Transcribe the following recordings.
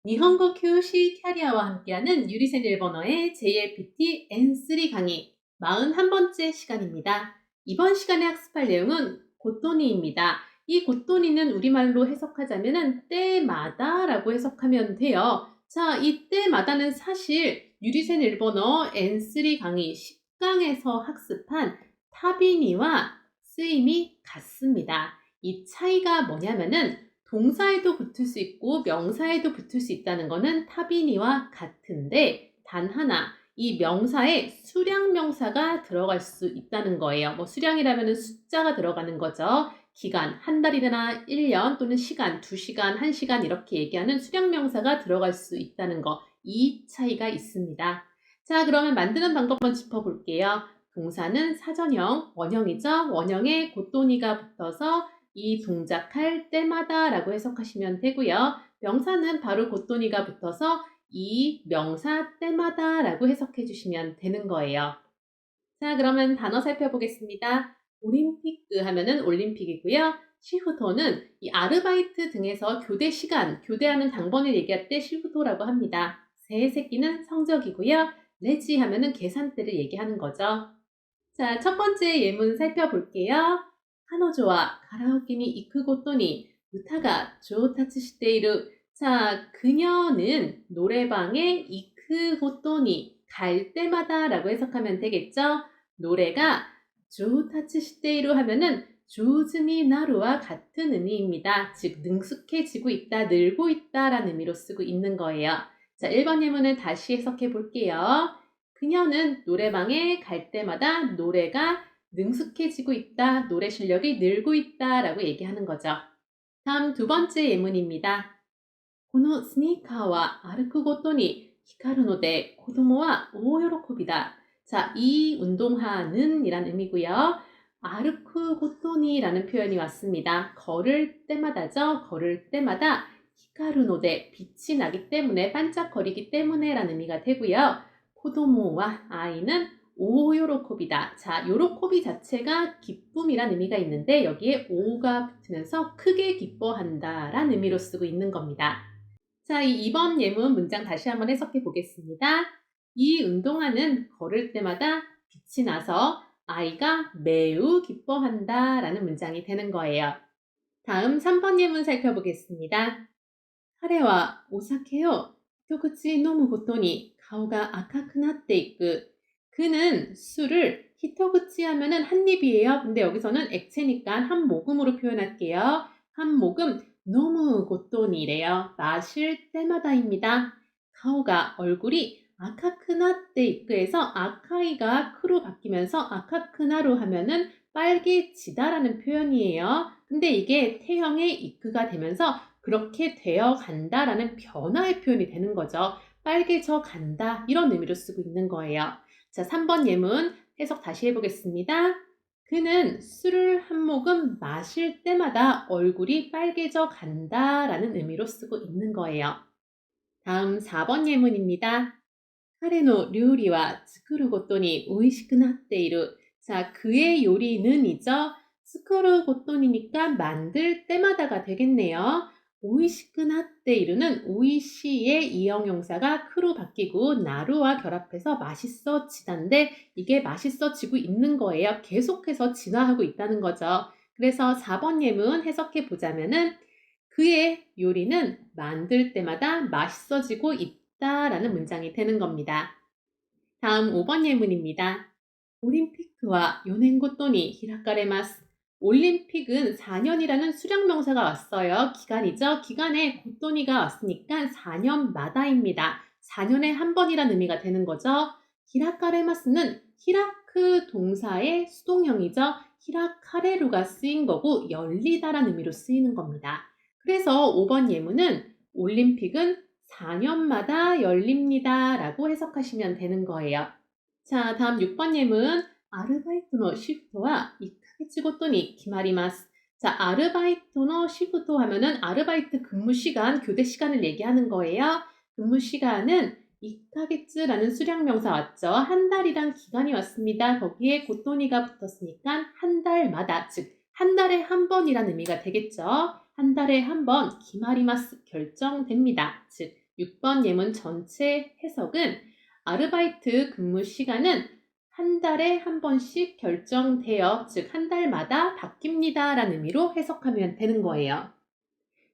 니혼고 교시 캐리어와 함께하는 유리센 일본어의 JLPT N3 강의 41번째 시간입니다. 이번 시간에 학습할 내용은 고토니입니다. 이 고토니는 우리말로 해석하자면 때마다 라고 해석하면 돼요. 자, 이 때마다는 사실 유리센 일본어 N3 강의 10강에서 학습한 타비니와 쓰임이 같습니다. 이 차이가 뭐냐면은 동사에도 붙을 수 있고 명사에도 붙을 수 있다는 것은 타비니와 같은데 단 하나 이 명사에 수량명사가 들어갈 수 있다는 거예요. 뭐 수량이라면 숫자가 들어가는 거죠. 기간, 한 달이나 1년 또는 시간, 2시간, 1시간 이렇게 얘기하는 수량명사가 들어갈 수 있다는 거. 이 차이가 있습니다. 자, 그러면 만드는 방법 한번 짚어볼게요. 동사는 사전형, 원형이죠. 원형에 고토니가 붙어서 이 동작할 때마다 라고 해석하시면 되고요. 명사는 바로 고토니가 붙어서 이 명사 때마다 라고 해석해 주시면 되는 거예요. 자, 그러면 단어 살펴보겠습니다. 올림피크 하면은 올림픽이고요. 시후토는 이 아르바이트 등에서 교대 시간, 교대하는 당번을 얘기할 때 시후토라고 합니다. 세 새끼는 성적이고요. 레지 하면은 계산대를 얘기하는 거죠. 자, 첫 번째 예문 살펴볼게요. 카노조와 가라오케니 이크고토니 우타가 조타츠시테이루. 자, 그녀는 노래방에 이크고토니 갈 때마다 라고 해석하면 되겠죠? 노래가 조타츠시테이루 하면은 조즈니 나루와 같은 의미입니다. 즉 능숙해지고 있다, 늘고 있다 라는 의미로 쓰고 있는 거예요. 자, 1번 예문을 다시 해석해 볼게요. 그녀는 노래방에 갈 때마다 노래가 능숙해지고 있다, 노래 실력이 늘고 있다 라고 얘기하는 거죠. 다음 두 번째 예문입니다. このスニーカーは歩くごとに光るので子供は大喜びだ. 자, 이 운동화는 이란 의미고요. 아르쿠 고토니 라는 표현이 왔습니다. 걸을 때마다죠. 걸을 때마다 히카루노데 빛이 나기 때문에 반짝거리기 때문에 라는 의미가 되고요. 코도모와 아이는 오요로코비다. 자, 요로코비 자체가 기쁨이란 의미가 있는데 여기에 오가 붙으면서 크게 기뻐한다 라는 의미로 쓰고 있는 겁니다. 자, 이 2번 예문 문장 다시 한번 해석해 보겠습니다. 이 운동화는 걸을 때마다 빛이 나서 아이가 매우 기뻐한다 라는 문장이 되는 거예요. 다음 3번 예문 살펴보겠습니다. 彼はお酒を一口飲むごとに顔が赤くなっていく. 그는 술을 히토구치 하면은 한 입이에요. 근데 여기서는 액체니까 한 모금으로 표현할게요. 한 모금 너무 고토니래요. 마실 때마다입니다. 가오가 얼굴이 아카크나떼 이크에서 아카이가 크로 바뀌면서 아카크나루 하면은 빨개지다라는 표현이에요. 근데 이게 태형의 이크가 되면서 그렇게 되어 간다라는 변화의 표현이 되는 거죠. 빨개져 간다 이런 의미로 쓰고 있는 거예요. 자, 3번 예문 해석 다시 해보겠습니다. 그는 술을 한 모금 마실 때마다 얼굴이 빨개져 간다라는 의미로 쓰고 있는 거예요. 다음 4번 예문입니다. 彼の料理は 作るごとに美味しくなっている. 자, 그의 요리는 이죠. 作るごと니니까 만들 때마다가 되겠네요. 오이시크나떼이루는 오이시의 이형용사가 크로 바뀌고 나루와 결합해서 맛있어지다인데 이게 맛있어지고 있는 거예요. 계속해서 진화하고 있다는 거죠. 그래서 4번 예문 해석해 보자면은 그의 요리는 만들 때마다 맛있어지고 있다라는 문장이 되는 겁니다. 다음 5번 예문입니다. 올림픽과 4년 ごとに開かれます. 올림픽은 4년이라는 수량명사가 왔어요. 기간이죠. 기간에 고토니가 왔으니까 4년마다입니다. 4년에 한 번이라는 의미가 되는 거죠. 히라카레마스는 히라크 동사의 수동형이죠. 히라카레루가 쓰인 거고 열리다라는 의미로 쓰이는 겁니다. 그래서 5번 예문은 올림픽은 4년마다 열립니다 라고 해석하시면 되는 거예요. 자, 다음 6번 예문 아르바이토노 시프트와 1ヶ月ごとに決まります. 자, 아르바이토노 시프트 하면은 아르바이트 근무 시간, 교대 시간을 얘기하는 거예요. 근무 시간은 1ヶ月라는 수량명사 왔죠. 한 달이란 기간이 왔습니다. 거기에 고토니가 붙었으니까 한 달마다, 즉 한 달에 한 번이란 의미가 되겠죠. 한 달에 한 번 기마리마스 결정됩니다. 즉 6번 예문 전체 해석은 아르바이트 근무 시간은 한 달에 한 번씩 결정되어, 즉 한 달마다 바뀝니다 라는 의미로 해석하면 되는 거예요.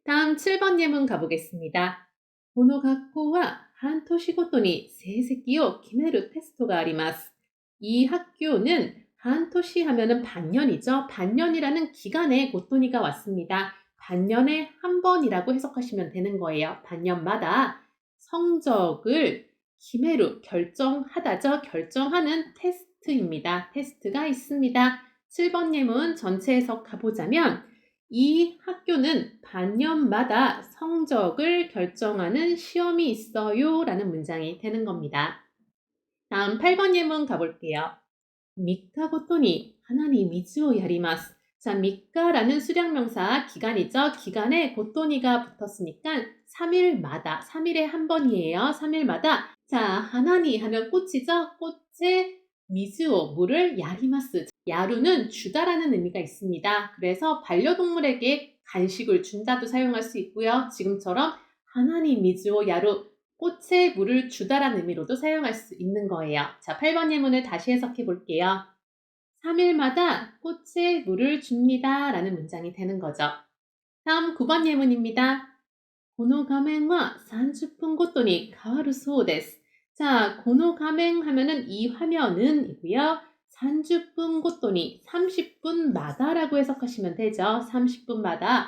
다음 7번 예문 가보겠습니다. この学校は半年ごとに成績を決めるテストがあります. 이 학교는 한토시 하면은 반년이죠. 반년이라는 기간에 고토니가 왔습니다. 반년에 한 번이라고 해석하시면 되는 거예요. 반년마다 성적을 기메루 결정하다죠. 결정하는 테스트입니다. 테스트가 있습니다. 7번 예문 전체 해석 가보자면 이 학교는 반년마다 성적을 결정하는 시험이 있어요 라는 문장이 되는 겁니다. 다음 8번 예문 가볼게요. 3日ごとに花に水をやります. 자, 3日라는 수량명사 기간이죠. 기간에 고토니가 붙었으니까 3일마다, 3일에 한 번이에요. 3일마다. 자, 하나니 하면 꽃이죠. 꽃에 미즈오, 물을 야리마스. 야루는 주다라는 의미가 있습니다. 그래서 반려동물에게 간식을 준다도 사용할 수 있고요. 지금처럼 하나니 미즈오 야루, 꽃에 물을 주다라는 의미로도 사용할 수 있는 거예요. 자, 8번 예문을 다시 해석해 볼게요. 3일마다 꽃에 물을 줍니다 라는 문장이 되는 거죠. 다음 9번 예문입니다. この画面は30分ごとに変わるそうです. 자, この画面 하면은 이 화면은 이고요. 30분ごとに 30분마다 라고 해석하시면 되죠. 30분마다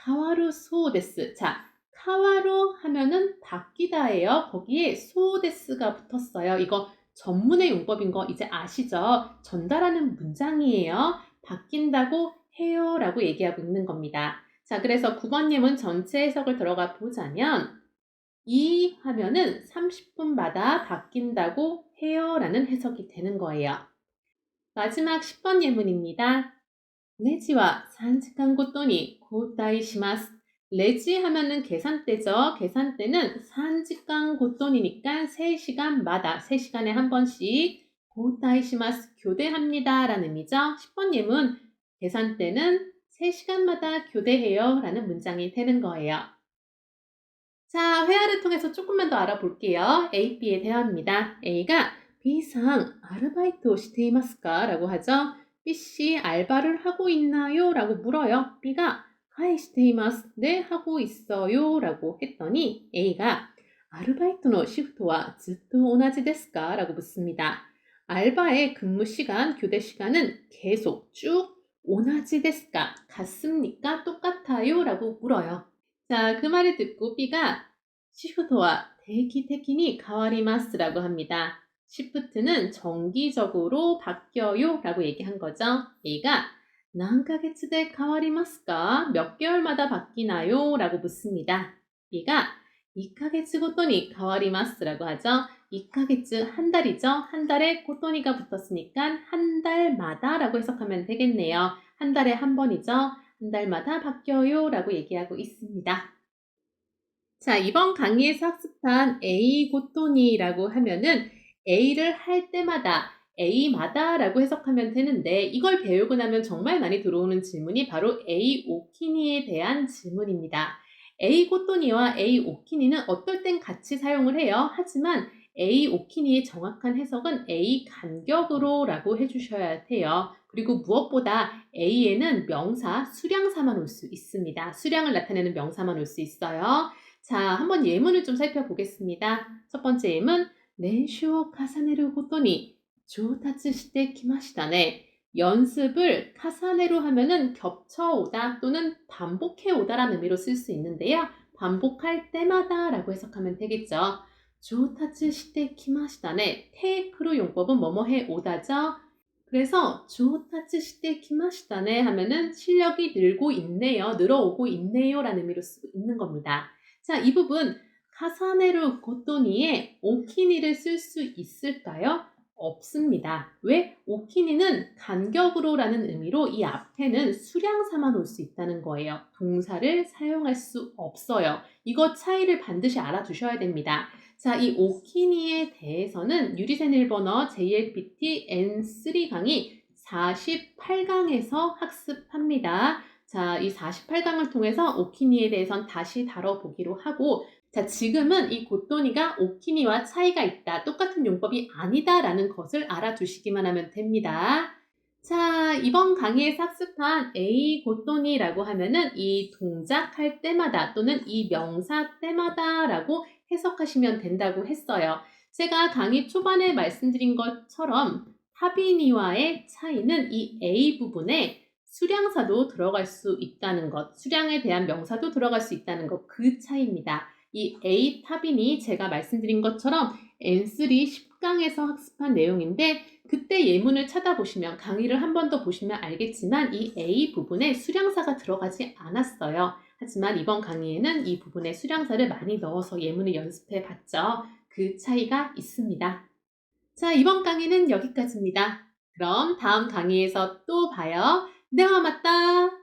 変わるそうです. 자, 카와로 하면은 바뀌다예요. 거기에 소데스가 붙었어요. 이거 전문의 용법인 거 이제 아시죠? 전달하는 문장이에요. 바뀐다고 해요 라고 얘기하고 있는 겁니다. 자, 그래서 9번 예문 전체 해석을 들어가 보자면 이 화면은 30분마다 바뀐다고 해요 라는 해석이 되는 거예요. 마지막 10번 예문입니다. 레지와 3시간ごとに交代します. 레지 하면은 계산대죠. 계산대는 3시간ごと니니까 3시간마다, 3시간에 한 번씩 고타이시마스, 교대합니다 라는 의미죠. 10번 예문, 계산대는 3시간마다 교대해요 라는 문장이 되는 거예요. 자, 회화를 통해서 조금만 더 알아볼게요. A, B의 대화입니다. A가 B상 아르바이트 시테 이마스까? 라고 하죠. B씨 알바를 하고 있나요? 라고 물어요. B가 하이 시테 이마스. 네, 하고 있어요. 라고 했더니 A가 아르바이트의 시프트와 ずっと同じですか? 라고 묻습니다. 알바의 근무 시간, 교대 시간은 계속 쭉 同じですか? 같습니까? 똑같아요? 라고 물어요. 자, 그 말을 듣고 B가 시프트와 대기테키니 가와리마스 라고 합니다. 시프트는 정기적으로 바뀌어요 라고 얘기한 거죠. A가 난카게츠데 가와리마스까? 몇 개월마다 바뀌나요? 라고 묻습니다. B가 2ヶ月ごとに 가와리마스 라고 하죠. 2ヶ月, 한 달이죠. 한 달에 고토니가 붙었으니까 한 달마다 라고 해석하면 되겠네요. 한 달에 한 번이죠. 한 달마다 바뀌어요 라고 얘기하고 있습니다. 자, 이번 강의에서 학습한 A 고토니라고 하면은 A를 할 때마다, A마다 라고 해석하면 되는데 이걸 배우고 나면 정말 많이 들어오는 질문이 바로 A 오키니에 대한 질문입니다. A 고토니와 A 오키니는 어떨 땐 같이 사용을 해요. 하지만 A 오키니의 정확한 해석은 A 간격으로 라고 해주셔야 돼요. 그리고 무엇보다 A에는 명사, 수량사만 올 수 있습니다. 수량을 나타내는 명사만 올 수 있어요. 자, 한번 예문을 좀 살펴보겠습니다. 첫 번째 예문, 練習を重ねるごとに上達してきましたね. 연습을 카사네로 하면은 겹쳐오다 또는 반복해오다라는 의미로 쓸 수 있는데요. 반복할 때마다 라고 해석하면 되겠죠. 上達してきましたね. 테이크로 용법은 뭐뭐 해오다죠. 그래서 上達してきましたね 하면은 실력이 늘고 있네요. 늘어오고 있네요 라는 의미로 쓰고 있는 겁니다. 자, 이 부분 카사네루 고토니에 오키니를 쓸 수 있을까요? 없습니다. 왜? 오키니는 간격으로 라는 의미로 이 앞에는 수량사만 올 수 있다는 거예요. 동사를 사용할 수 없어요. 이거 차이를 반드시 알아두셔야 됩니다. 자, 이 오키니에 대해서는 유리센 일본어 JLPT N3 강의 48강에서 학습합니다. 자, 이 48강을 통해서 오키니에 대해선 다시 다뤄보기로 하고 자, 지금은 이 고토니가 오키니와 차이가 있다, 똑같은 용법이 아니다라는 것을 알아두시기만 하면 됩니다. 자, 이번 강의에서 학습한 에이 고토니라고 하면은 이 동작 할 때마다 또는 이 명사 때마다라고 해석하시면 된다고 했어요. 제가 강의 초반에 말씀드린 것처럼 타비니와의 차이는 이 A 부분에 수량사도 들어갈 수 있다는 것, 수량에 대한 명사도 들어갈 수 있다는 것, 그 차이입니다. 이 A 타빈이 제가 말씀드린 것처럼 N3 10강에서 학습한 내용인데 그때 예문을 찾아보시면 강의를 한 번 더 보시면 알겠지만 이 A 부분에 수량사가 들어가지 않았어요. 하지만 이번 강의에는 이 부분에 수량사를 많이 넣어서 예문을 연습해 봤죠. 그 차이가 있습니다. 자, 이번 강의는 여기까지입니다. 그럼 다음 강의에서 또 봐요. 네, 맞다.